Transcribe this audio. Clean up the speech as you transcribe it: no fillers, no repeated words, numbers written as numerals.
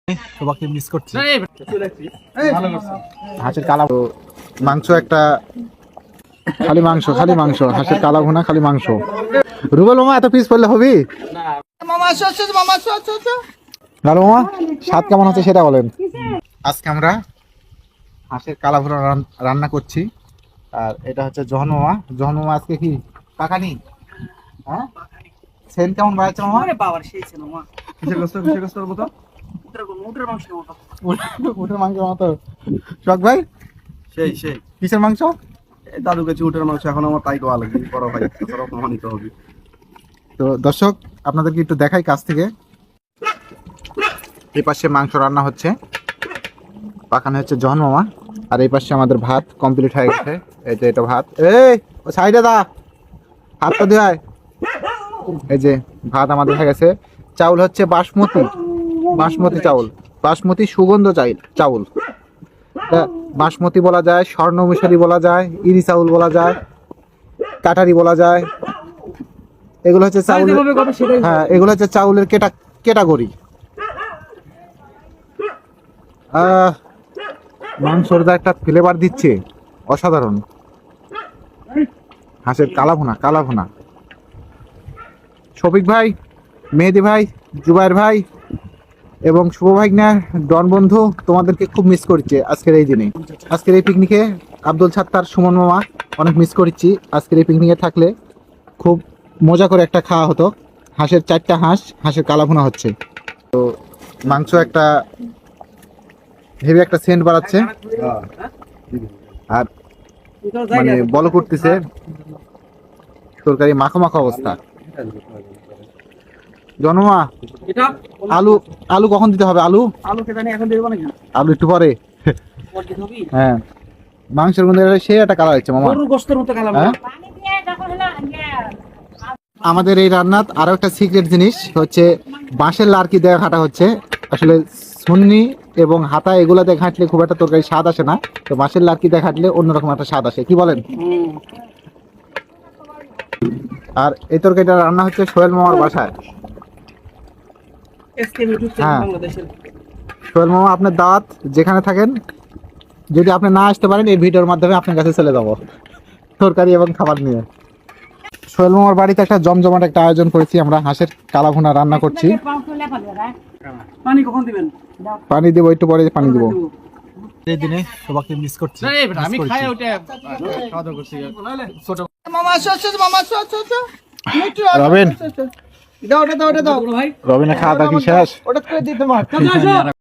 সবাইকে মিস করছি। হাঁসের কালা মাংস, একটা খালি মাংস, হাঁসের কালা ভুনা, খালি মাংস। রুবেল মামা, এত পিস পড়লে হবি? লালু মামা, স্বাদ কেমন হচ্ছে সেটা বলেন। আজকে আমরা হাঁসের কালা ভুনা রান্না করছি। আর এটা হচ্ছে জহন মামা। জহন মামা আজকে কি কাকানি? হ্যাঁ, সেন কেমন বাড়াচ্ছে মামা? উটের মাংসের মতো। শখ ভাই, সেই কিসের মাংস? দাদু কাছে উটের মাংস, এখন আমার তাই কোয়া লাগবে, বড় ভাই প্রমাণিত হবে। তো দর্শক, আপনাদেরকে একটু দেখাই কাছ থেকে। এই পাশে মাংস রান্না হচ্ছে, পাখানে হচ্ছে জহন মামা। আর এই পাশে আমাদের ভাত কমপ্লিট হয়ে গেছে। এই যে এটা ভাত, এই ও সাইডে দা, হাতটা দিয়ে। এই যে ভাত আমাদের হয়ে গেছে। চাউল হচ্ছে বাসমতি চাউল, বাসমতি সুগন্ধ চাউল। বাসমতি বলা যায়, স্বর্ণমিশরী বলা যায়, ইরি চাউল বলা যায়, কাটারি বলা যায়। এগুলো হচ্ছে চাউল। হ্যাঁ, এগুলো হচ্ছে চাউলের ক্যাটাগরি। মাংসর যা একটা ফ্লেভার দিচ্ছে, অসাধারণ। হাঁসের কালা ভুনা। শফিক ভাই, মেহেদি ভাই, জুবাইর ভাই এবং শুভ ভাইগনা, ডন বন্ধু, তোমাদেরকে খুব মিস করছে আজকের এই দিনে। আজকের এই পিকনিকে আব্দুল ছাত্তার, সুমন মামা অনেক মিস করছি। আজকের এই পিকনিকে থাকলে খুব মজা করে একটা খাওয়া হতো। হাঁসের 4টা হাঁসের কালা ভুনা হচ্ছে। তো মাংস একটা হেভি একটা সেন্ট বাড়াচ্ছে, আর মানে বল করতেছে, তরকারি মাখো অবস্থা। জন্মা, আলু কখন দিতে হবে? আলু একটু পরে। হ্যাঁ, মাংসের মধ্যে সে একটা কালার হচ্ছে মামা। আমাদের এই রান্নাত আরো একটা সিক্রেট জিনিস হচ্ছে, বাঁশের লার্কি দেওয়া ঘাটা হচ্ছে। আসলে সুন্নি এবং হাতা এগুলাতে ঘাটলে খুব একটা তরকারি স্বাদ আসে না, তো বাঁশের লার্কি দিয়ে ঘাটলে অন্যরকম একটা স্বাদ আসে, কি বলেন? আর এই তরকারিটা রান্না হচ্ছে সোহেল মামার বাসায়। হ্যাঁ, সোহেল মামা, আপনার দাওয়াত, যেখানে থাকেন। যদি আপনি না আসতে পারেন, এই ভিডিওর মাধ্যমে আপনার কাছে চলে যাবো তরকারি এবং খাবার নিয়ে। সোহেল মামার বাড়িতে একটা জমজমাট একটা আয়োজন করেছি আমরা। হাঁসের কালা ভুনা রান্না করছি। পানি দেবো একটু পরে, পানি দেবো। এই দিনে সবাইকে মিস করছি। আমি খাই ওটা খাওয়া দাওয়া করছি। ছোট মামা রবিন, দাও রবিনের খাওয়া দাওয়া কি শেষ? ওটা করে দিতে মা।